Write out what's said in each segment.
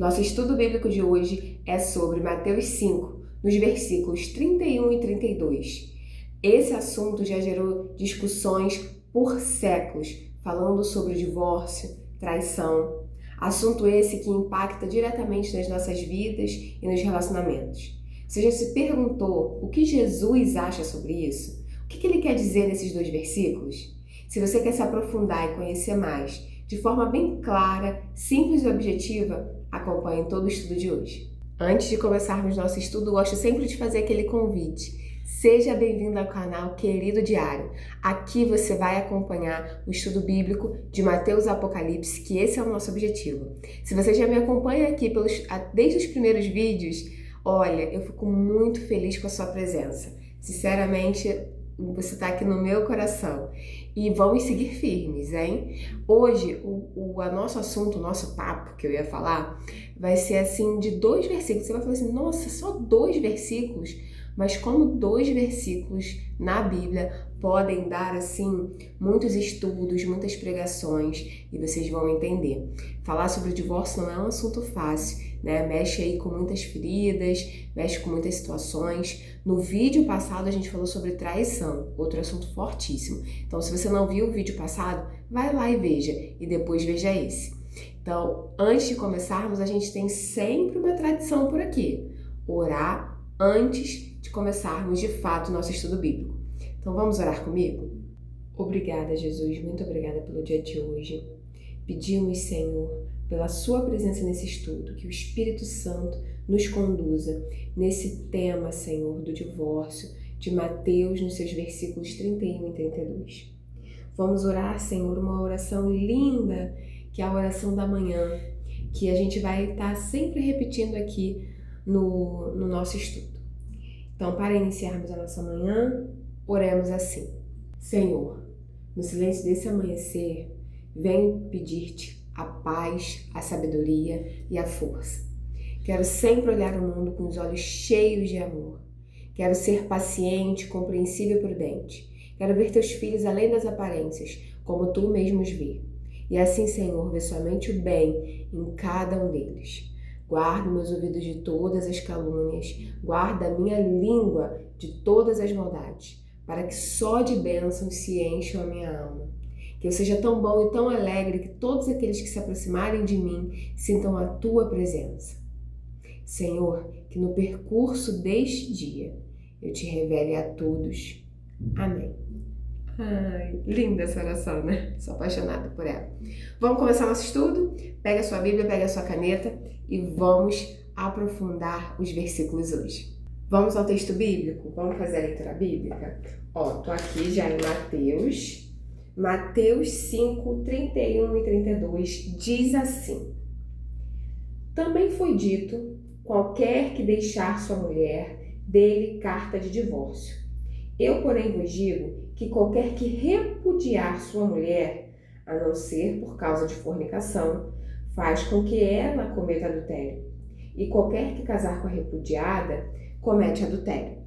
Nosso estudo bíblico de hoje é sobre Mateus 5, nos versículos 31 e 32. Esse assunto já gerou discussões por séculos, falando sobre divórcio, traição. Assunto esse que impacta diretamente nas nossas vidas e nos relacionamentos. Você já se perguntou o que Jesus acha sobre isso? O que ele quer dizer nesses dois versículos? Se você quer se aprofundar e conhecer mais, de forma bem clara, simples e objetiva, acompanhe todo o estudo de hoje. Antes de começarmos nosso estudo, gosto sempre de fazer aquele convite. Seja bem-vindo ao canal Querido Diário. Aqui você vai acompanhar o estudo bíblico de Mateus e Apocalipse, que esse é o nosso objetivo. Se você já me acompanha aqui desde os primeiros vídeos, olha, eu fico muito feliz com a sua presença. Sinceramente, você está aqui no meu coração. E vamos seguir firmes, hein? Hoje, o nosso assunto, o nosso papo que eu ia falar, vai ser assim de 2 versículos. Você vai falar assim, nossa, só 2 versículos? Mas como 2 versículos na Bíblia podem dar, assim, muitos estudos, muitas pregações, e vocês vão entender. Falar sobre o divórcio não é um assunto fácil, né? Mexe aí com muitas feridas, mexe com muitas situações. No vídeo passado a gente falou sobre traição, outro assunto fortíssimo. Então, se você não viu o vídeo passado, vai lá e veja, e depois veja esse. Então, antes de começarmos, a gente tem sempre uma tradição por aqui: orar antes de começarmos de fato o nosso estudo bíblico. Então vamos orar comigo? Obrigada, Jesus, muito obrigada pelo dia de hoje. Pedimos, Senhor, pela sua presença nesse estudo, que o Espírito Santo nos conduza nesse tema, Senhor, do divórcio, de Mateus, nos seus versículos 31 e 32. Vamos orar, Senhor, uma oração linda, que é a oração da manhã, que a gente vai estar sempre repetindo aqui no nosso estudo. Então, para iniciarmos a nossa manhã, oremos assim: Senhor, no silêncio desse amanhecer, venho pedir-te a paz, a sabedoria e a força. Quero sempre olhar o mundo com os olhos cheios de amor. Quero ser paciente, compreensivo e prudente. Quero ver teus filhos além das aparências, como tu mesmo os vê. E assim, Senhor, ver somente o bem em cada um deles. Guarda meus ouvidos de todas as calúnias, guarda a minha língua de todas as maldades, para que só de bênçãos se encha a minha alma. Que eu seja tão bom e tão alegre que todos aqueles que se aproximarem de mim sintam a tua presença. Senhor, que no percurso deste dia eu te revele a todos. Amém. Ai, linda essa oração, né? Sou apaixonada por ela. Vamos começar nosso estudo? Pega a sua Bíblia, pega a sua caneta e vamos aprofundar os versículos hoje. Vamos ao texto bíblico? Vamos fazer a leitura bíblica? Tô aqui já em Mateus 5, 31 e 32, diz assim: Também foi dito, qualquer que deixar sua mulher, dê-lhe carta de divórcio. Eu, porém, vos digo que qualquer que repudiar sua mulher, a não ser por causa de fornicação, faz com que ela cometa adultério. E qualquer que casar com a repudiada, comete adultério.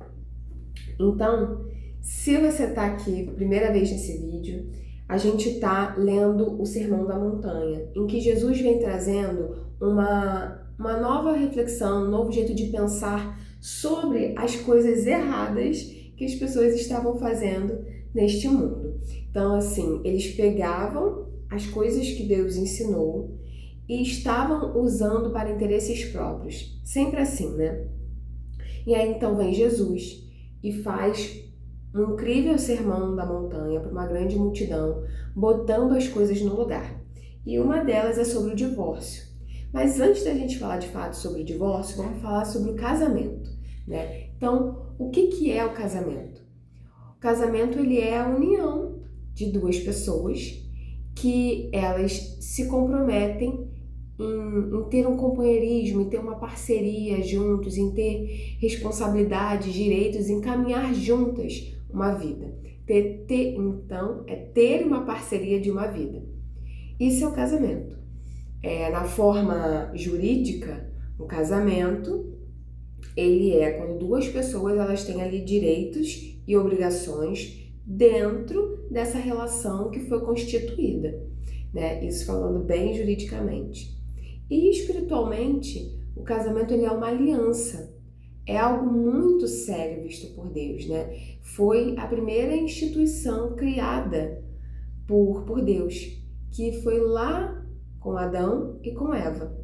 Então, se você está aqui primeira vez nesse vídeo, a gente está lendo o Sermão da Montanha, em que Jesus vem trazendo uma nova reflexão, um novo jeito de pensar sobre as coisas erradas que as pessoas estavam fazendo neste mundo. Então, assim, eles pegavam as coisas que Deus ensinou e estavam usando para interesses próprios. Sempre assim, né? E aí, então, vem Jesus e faz um incrível sermão da montanha para uma grande multidão, botando as coisas no lugar. E uma delas é sobre o divórcio. Mas antes da gente falar de fato sobre o divórcio, vamos falar sobre o casamento, né? Então, o que é o casamento? O casamento, ele é a união de 2 pessoas que elas se comprometem em ter um companheirismo, em ter uma parceria juntos, em ter responsabilidades, direitos, em caminhar juntas uma vida. Então, é ter uma parceria de uma vida. Isso é o casamento. Na forma jurídica, o casamento, ele é quando 2 pessoas elas têm ali direitos e obrigações dentro dessa relação que foi constituída, né? Isso falando bem juridicamente. E espiritualmente, o casamento ele é uma aliança. É algo muito sério visto por Deus, né? Foi a primeira instituição criada por Deus, que foi lá com Adão e com Eva.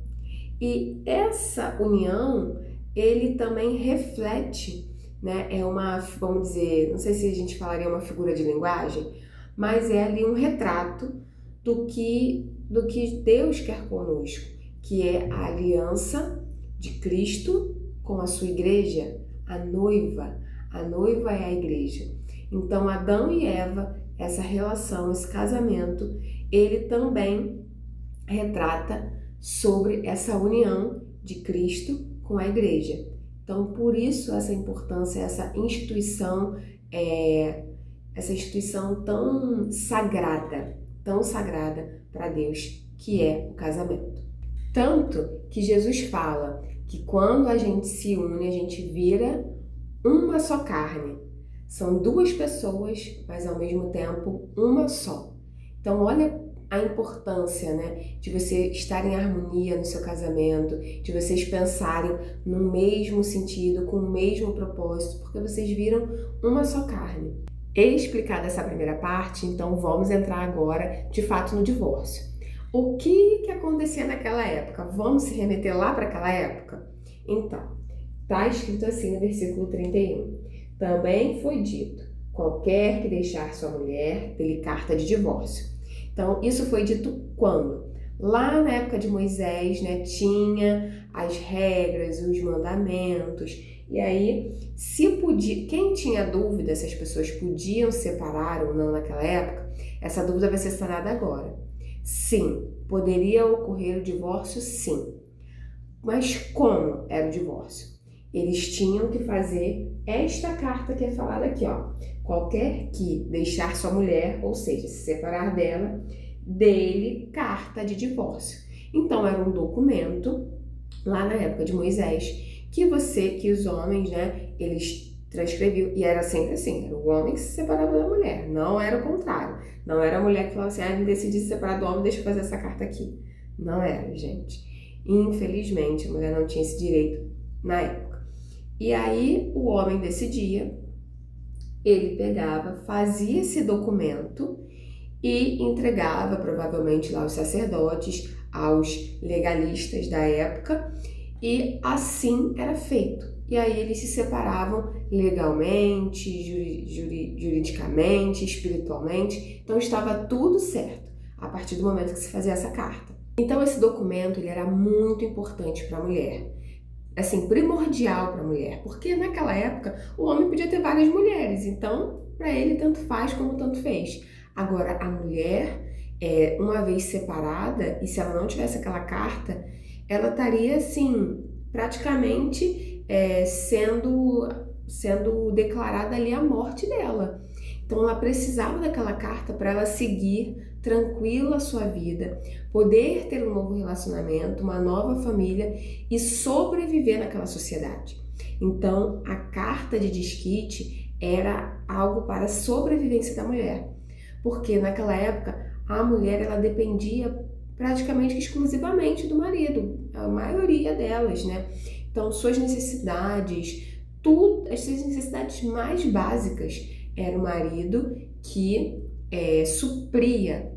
E essa união, ele também reflete, né? É uma, vamos dizer, não sei se a gente falaria uma figura de linguagem, mas é ali um retrato do que Deus quer conosco, que é a aliança de Cristo com a sua igreja, a noiva. A noiva é a igreja. Então, Adão e Eva, essa relação, esse casamento, ele também retrata sobre essa união de Cristo com a igreja. Então, por isso essa importância, essa instituição tão sagrada para Deus, que é o casamento. Tanto que Jesus fala que quando a gente se une, a gente vira uma só carne. São duas pessoas, mas ao mesmo tempo uma só. Então, olha a importância, né, de você estar em harmonia no seu casamento, de vocês pensarem no mesmo sentido, com o mesmo propósito, porque vocês viram uma só carne. Explicada essa primeira parte, então vamos entrar agora, de fato, no divórcio. O que acontecia naquela época? Vamos se remeter lá para aquela época? Então, está escrito assim no versículo 31. Também foi dito, qualquer que deixar sua mulher, dê-lhe carta de divórcio. Então, isso foi dito quando? Lá na época de Moisés, né, tinha as regras, os mandamentos, e aí, quem tinha dúvida se as pessoas podiam separar ou não naquela época, essa dúvida vai ser sanada agora. Sim, poderia ocorrer o divórcio, sim. Mas como era o divórcio? Eles tinham que fazer esta carta que é falada aqui, ó. Qualquer que deixar sua mulher, ou seja, se separar dela, dê-lhe carta de divórcio. Então, era um documento, lá na época de Moisés, que os homens, né, eles transcreviam, e era sempre assim, era o homem que se separava da mulher, não era o contrário. Não era a mulher que falava assim, me decidi se separar do homem, deixa eu fazer essa carta aqui. Não era, gente. Infelizmente, a mulher não tinha esse direito na época. E aí, o homem decidia, ele pegava, fazia esse documento e entregava, provavelmente, lá aos sacerdotes, aos legalistas da época, e assim era feito. E aí eles se separavam legalmente, juridicamente, espiritualmente. Então estava tudo certo a partir do momento que se fazia essa carta. Então esse documento ele era muito importante para a mulher. Assim, primordial para a mulher, porque naquela época o homem podia ter várias mulheres, então para ele tanto faz como tanto fez. Agora a mulher, uma vez separada, e se ela não tivesse aquela carta, ela estaria assim, praticamente sendo declarada ali a morte dela. Então ela precisava daquela carta para ela seguir tranquila a sua vida, poder ter um novo relacionamento, uma nova família e sobreviver naquela sociedade. Então a carta de desquite era algo para a sobrevivência da mulher, porque naquela época a mulher ela dependia praticamente exclusivamente do marido, a maioria delas, né? Então suas necessidades, as suas necessidades mais básicas era o marido que supria.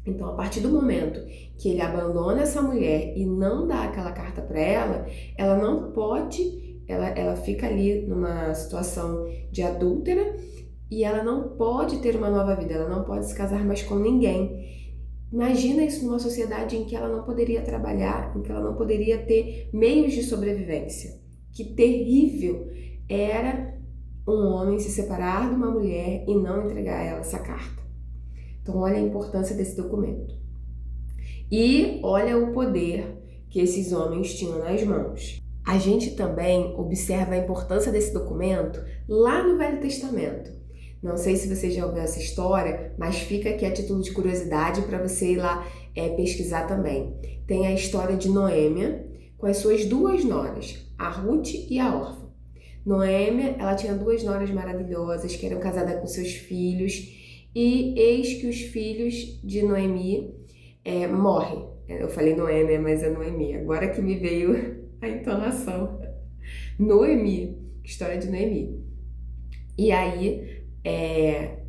Então, a partir do momento que ele abandona essa mulher e não dá aquela carta para ela, ela não pode, ela fica ali numa situação de adúltera e ela não pode ter uma nova vida, ela não pode se casar mais com ninguém. Imagina isso numa sociedade em que ela não poderia trabalhar, em que ela não poderia ter meios de sobrevivência. Que terrível era um homem se separar de uma mulher e não entregar a ela essa carta. Então, olha a importância desse documento. E olha o poder que esses homens tinham nas mãos. A gente também observa a importância desse documento lá no Velho Testamento. Não sei se você já ouviu essa história, mas fica aqui a título de curiosidade para você ir lá pesquisar também. Tem a história de Noêmia com as suas duas noras, a Ruth e a Orfa. Noêmia, ela tinha duas noras maravilhosas que eram casadas com seus filhos e eis que os filhos de Noemi morrem. Eu falei Noé, né? Mas é Noemi. Agora que me veio a entonação. Noemi, história de Noemi. E aí,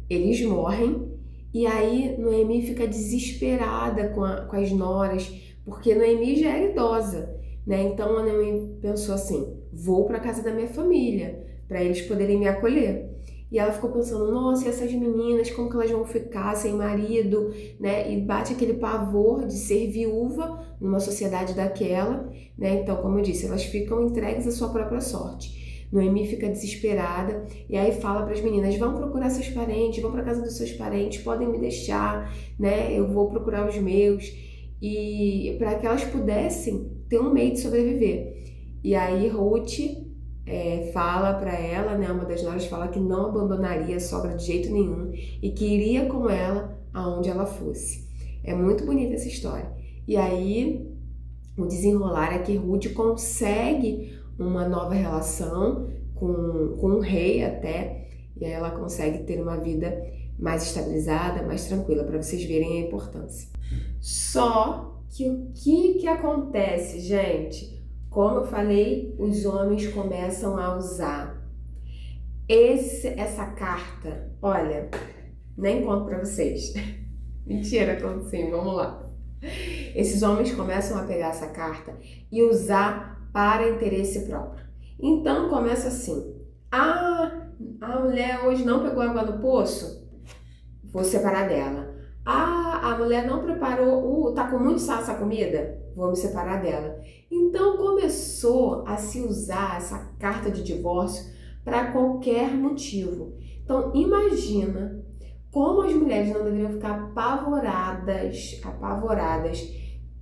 eles morrem, e aí Noemi fica desesperada com as noras, porque Noemi já era idosa, né? Então a Noemi pensou assim, vou para casa da minha família, para eles poderem me acolher. E ela ficou pensando, nossa, e essas meninas, como que elas vão ficar sem marido, né? E bate aquele pavor de ser viúva numa sociedade daquela, né? Então, como eu disse, elas ficam entregues à sua própria sorte. Noemi fica desesperada e aí fala para as meninas, vão procurar seus parentes, vão para casa dos seus parentes, podem me deixar, né? Eu vou procurar os meus, e para que elas pudessem ter um meio de sobreviver. E aí Ruth fala para ela, né, uma das noras fala que não abandonaria a sogra de jeito nenhum e que iria com ela aonde ela fosse. É muito bonita essa história. E aí o desenrolar é que Ruth consegue uma nova relação com um rei até, e aí ela consegue ter uma vida mais estabilizada, mais tranquila, para vocês verem a importância. Só que o que acontece, gente? Como eu falei, os homens começam a usar essa carta. Olha, nem conto pra vocês. Mentira, conto sim, vamos lá. Esses homens começam a pegar essa carta e usar para interesse próprio. Então começa assim, a mulher hoje não pegou água no poço, vou separar dela. A mulher não preparou, tá com muito sal essa comida, vou me separar dela. Então começou a se usar essa carta de divórcio para qualquer motivo. Então imagina como as mulheres não deveriam ficar apavoradas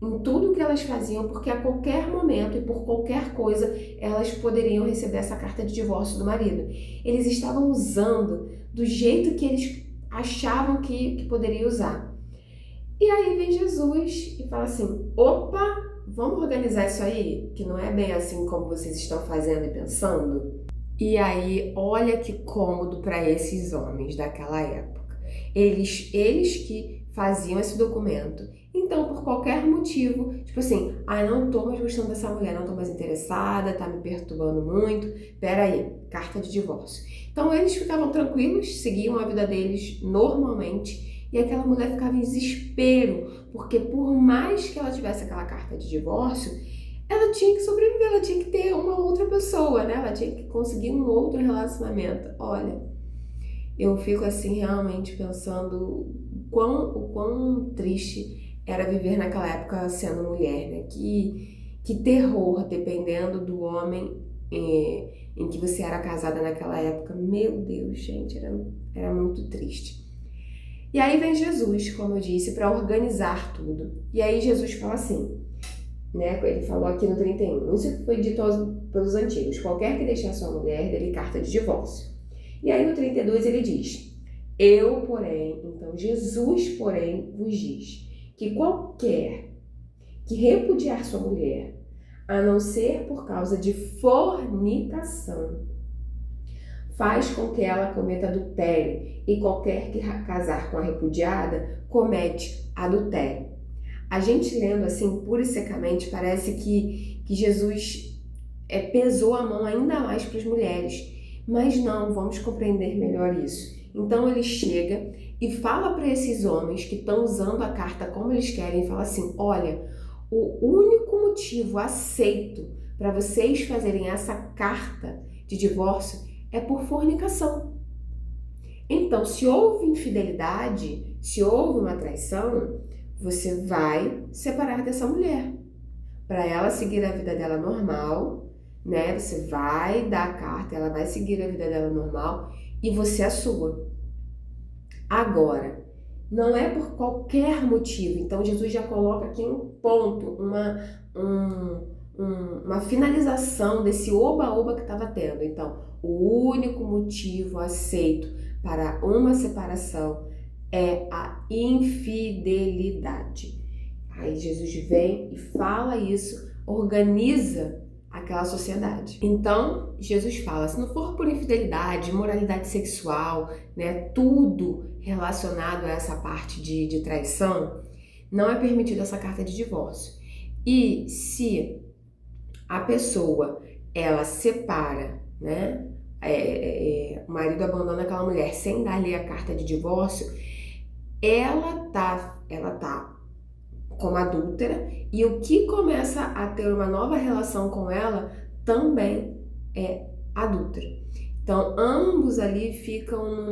em tudo que elas faziam, porque a qualquer momento e por qualquer coisa elas poderiam receber essa carta de divórcio do marido. Eles estavam usando do jeito que eles achavam que poderia usar. E aí vem Jesus e fala assim, opa, vamos organizar isso aí, que não é bem assim como vocês estão fazendo e pensando. E aí, olha que cômodo para esses homens daquela época. Eles que faziam esse documento. Então, por qualquer motivo, tipo assim, não tô mais gostando dessa mulher, não tô mais interessada, tá me perturbando muito, peraí, carta de divórcio. Então, eles ficavam tranquilos, seguiam a vida deles normalmente, e aquela mulher ficava em desespero, porque por mais que ela tivesse aquela carta de divórcio, ela tinha que sobreviver, ela tinha que ter uma outra pessoa, né? Ela tinha que conseguir um outro relacionamento. Olha, eu fico assim realmente pensando o quão triste era viver naquela época sendo mulher, né? Que terror, dependendo do homem em que você era casada naquela época. Meu Deus, gente, era muito triste. E aí vem Jesus, como eu disse, para organizar tudo. E aí Jesus fala assim, né? Ele falou aqui no 31, isso foi dito pelos antigos, qualquer que deixar sua mulher, dê-lhe carta de divórcio. E aí no 32 ele diz, eu, porém, então Jesus, porém, vos diz, que qualquer que repudiar sua mulher, a não ser por causa de fornicação, faz com que ela cometa adultério, e qualquer que casar com a repudiada, comete adultério. A gente lendo assim, pura e secamente, parece que Jesus pesou a mão ainda mais para as mulheres. Mas não, vamos compreender melhor isso. Então ele chega e fala para esses homens que estão usando a carta como eles querem, e fala assim, olha, o único motivo aceito para vocês fazerem essa carta de divórcio é por fornicação. Então, se houve infidelidade, se houve uma traição, você vai separar dessa mulher. Para ela seguir a vida dela normal, né? Você vai dar a carta, ela vai seguir a vida dela normal e você a sua. Agora, não é por qualquer motivo. Então, Jesus já coloca aqui um ponto, uma finalização desse oba-oba que estava tendo. Então, o único motivo aceito para uma separação é a infidelidade. Aí Jesus vem e fala isso, organiza aquela sociedade. Então, Jesus fala, se não for por infidelidade, imoralidade sexual, né, tudo relacionado a essa parte de traição, não é permitida essa carta de divórcio. E se a pessoa, ela separa, né? O marido abandona aquela mulher sem dar-lhe a carta de divórcio, ela tá como adúltera, e o que começa a ter uma nova relação com ela também é adúltero. Então, ambos ali ficam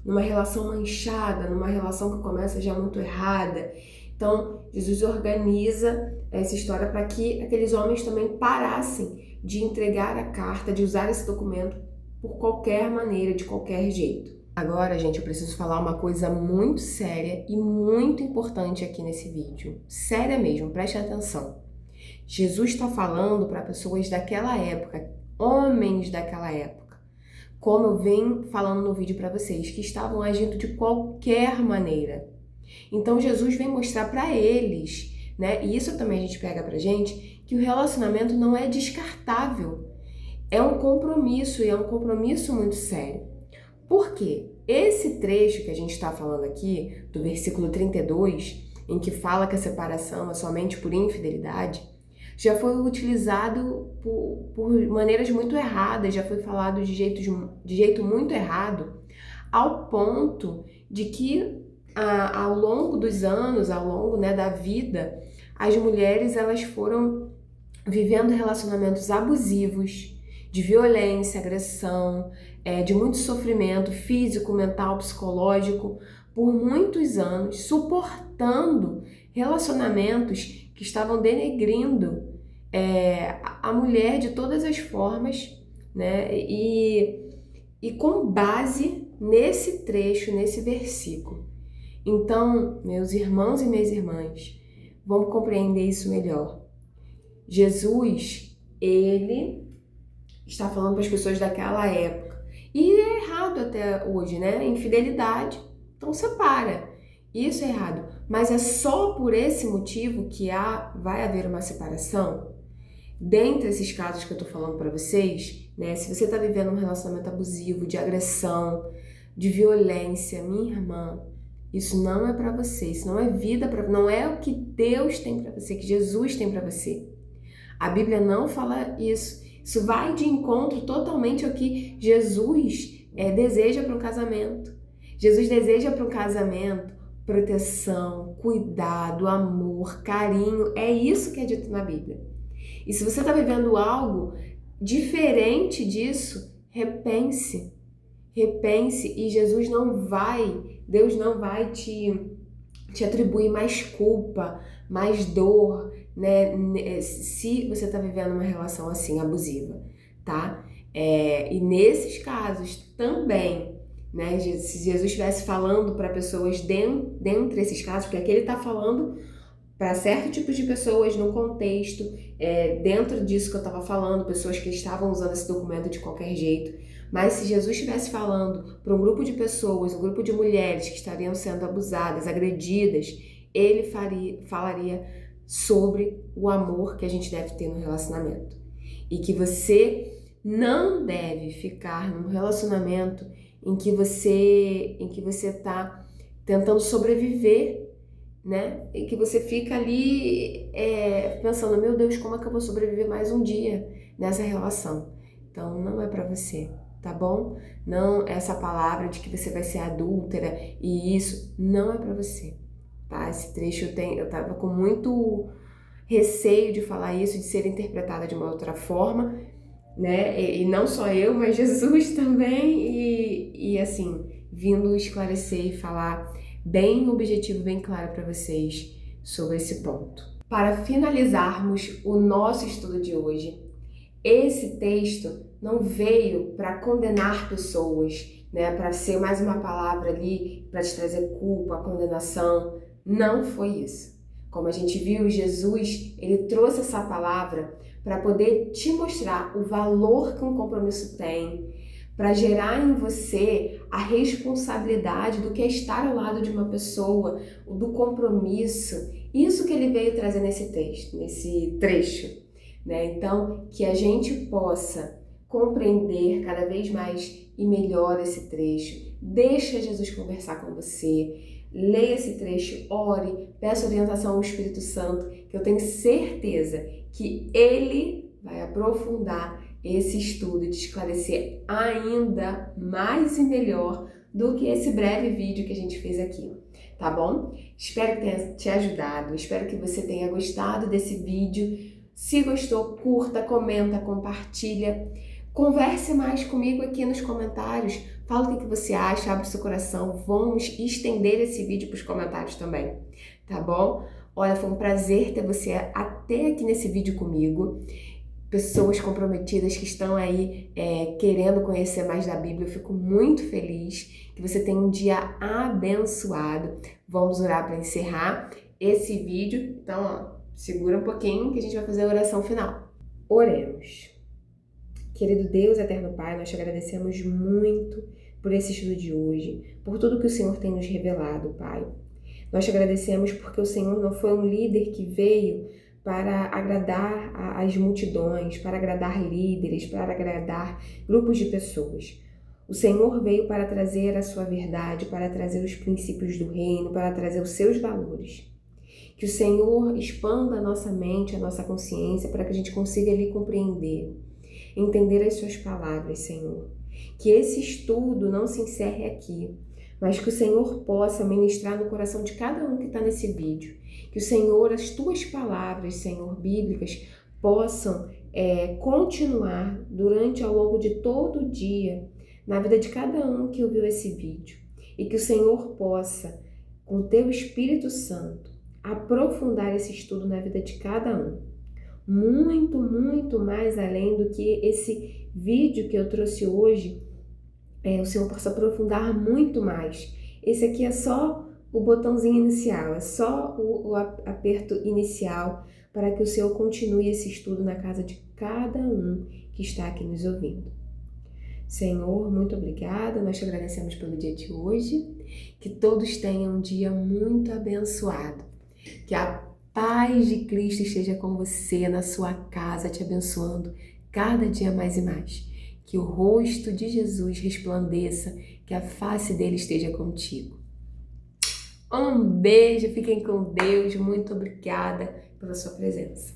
numa relação manchada, numa relação que começa já muito errada. Então, Jesus organiza essa história para que aqueles homens também parassem de entregar a carta, de usar esse documento por qualquer maneira, de qualquer jeito. Agora, gente, eu preciso falar uma coisa muito séria e muito importante aqui nesse vídeo. Séria mesmo, preste atenção. Jesus está falando para pessoas daquela época, homens daquela época, como eu venho falando no vídeo para vocês, que estavam agindo de qualquer maneira. Então, Jesus vem mostrar para eles, né? E isso também a gente pega pra gente, que o relacionamento não é descartável. É um compromisso, e é um compromisso muito sério. Por quê? Esse trecho que a gente está falando aqui, do versículo 32, em que fala que a separação é somente por infidelidade, já foi utilizado por maneiras muito erradas, já foi falado de jeito muito errado, ao ponto de que ao longo dos anos, ao longo, né, da vida, as mulheres elas foram vivendo relacionamentos abusivos, de violência, agressão, de muito sofrimento físico, mental, psicológico, por muitos anos, suportando relacionamentos que estavam denegrindo a mulher de todas as formas, né? E com base nesse trecho, nesse versículo. Então, meus irmãos e minhas irmãs, vamos compreender isso melhor. Jesus, ele está falando para as pessoas daquela época. E é errado até hoje, né? Infidelidade, então separa. Isso é errado. Mas é só por esse motivo que vai haver uma separação? Dentre esses casos que eu tô falando para vocês, né? Se você tá vivendo um relacionamento abusivo, de agressão, de violência, minha irmã, isso não é para você, isso não é vida, não é o que Deus tem para você, que Jesus tem para você. A Bíblia não fala isso. Isso vai de encontro totalmente ao que Jesus deseja para um casamento. Jesus deseja para um casamento proteção, cuidado, amor, carinho. É isso que é dito na Bíblia. E se você está vivendo algo diferente disso, repense. Repense, e Deus não vai te atribuir mais culpa, mais dor, né? Se você está vivendo uma relação assim, abusiva, tá? E nesses casos também, né? Se Jesus estivesse falando para pessoas dentre esses casos, porque aqui ele está falando para certo tipo de pessoas no contexto, dentro disso que eu estava falando, pessoas que estavam usando esse documento de qualquer jeito. Mas se Jesus estivesse falando para um grupo de pessoas, um grupo de mulheres que estariam sendo abusadas, agredidas, ele falaria sobre o amor que a gente deve ter no relacionamento. E que você não deve ficar num relacionamento em que você está tentando sobreviver, né? E que você fica ali pensando, meu Deus, como é que eu vou sobreviver mais um dia nessa relação? Então, não é para você, tá bom? Não, essa palavra de que você vai ser adúltera e isso não é para você, tá? Esse trecho eu tava com muito receio de falar isso, de ser interpretada de uma outra forma, né? E não só eu, mas Jesus também, e assim, vindo esclarecer e falar bem objetivo, bem claro para vocês sobre esse ponto. Para finalizarmos o nosso estudo de hoje, esse texto não veio para condenar pessoas, né? Para ser mais uma palavra ali, para te trazer culpa, condenação. Não foi isso. Como a gente viu, Jesus, ele trouxe essa palavra para poder te mostrar o valor que um compromisso tem, para gerar em você a responsabilidade do que é estar ao lado de uma pessoa, do compromisso. Isso que ele veio trazer nesse texto, nesse trecho, né? Então, que a gente possa compreender cada vez mais e melhor esse trecho. Deixa Jesus conversar com você. leia esse trecho, ore, peça orientação ao Espírito Santo, que eu tenho certeza que ele vai aprofundar esse estudo e te esclarecer ainda mais e melhor do que esse breve vídeo que a gente fez aqui, tá bom? Espero que tenha te ajudado, espero que você tenha gostado desse vídeo. Se gostou, curta, comenta, compartilha. Converse mais comigo aqui nos comentários. Fala o que você acha, abre seu coração. Vamos estender esse vídeo para os comentários também, tá bom? Olha, foi um prazer ter você até aqui nesse vídeo comigo. Pessoas comprometidas que estão aí querendo conhecer mais da Bíblia. Eu fico muito feliz que você tenha um dia abençoado. Vamos orar para encerrar esse vídeo. Então, ó, segura um pouquinho que a gente vai fazer a oração final. Oremos. Querido Deus, eterno Pai, nós te agradecemos muito por esse estudo de hoje, por tudo que o Senhor tem nos revelado, Pai. Nós te agradecemos porque o Senhor não foi um líder que veio para agradar as multidões, para agradar líderes, para agradar grupos de pessoas. O Senhor veio para trazer a sua verdade, para trazer os princípios do reino, para trazer os seus valores. Que o Senhor expanda a nossa mente, a nossa consciência, para que a gente consiga ali compreender, entender as suas palavras, Senhor. Que esse estudo não se encerre aqui, mas que o Senhor possa ministrar no coração de cada um que está nesse vídeo. Que o Senhor, as tuas palavras, Senhor, bíblicas, possam continuar durante ao longo de todo o dia, na vida de cada um que ouviu esse vídeo. E que o Senhor possa, com o teu Espírito Santo, aprofundar esse estudo na vida de cada um. Muito, muito mais além do que esse vídeo que eu trouxe hoje, o Senhor possa aprofundar muito mais. Esse aqui é só o botãozinho inicial, é só o aperto inicial para que o Senhor continue esse estudo na casa de cada um que está aqui nos ouvindo. Senhor, muito obrigada, nós te agradecemos pelo dia de hoje, que todos tenham um dia muito abençoado, que a paz de Cristo esteja com você na sua casa, te abençoando cada dia mais e mais. Que o rosto de Jesus resplandeça, que a face dele esteja contigo. Um beijo, fiquem com Deus, muito obrigada pela sua presença.